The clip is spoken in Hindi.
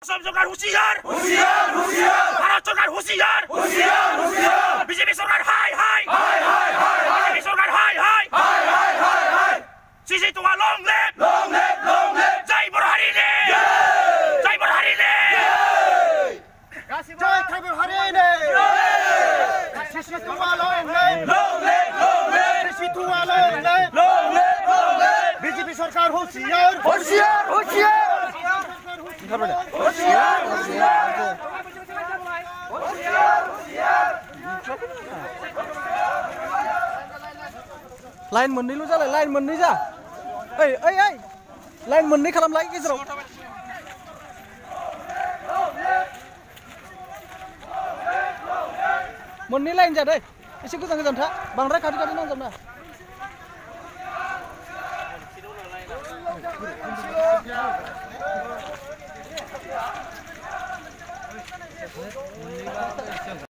असम सरकार होशियार होशियार होशियार भारत सरकार होशियार होशियार होशियार बीजेपी सरकार हाय हाय हाय हाय हाय बीजेपी सरकार हाय हाय हाय हाय हाय हाय सीसी तुआ long live long live जय बरहारीले जय बरहारीले जय बरहारीले सीसी तुआ long live सीसी तुआ long live बीजेपी सरकार होशियार होशियार होशियार होशियार लाइन मोननैल' जालाय लाइन मोननै जा ओइ लाइन मोननै खालामलाय गेजेराव मोननै लाइन जा दै एसे गोजान गोजान था बांद्राय खाथि खाथि नांजाबना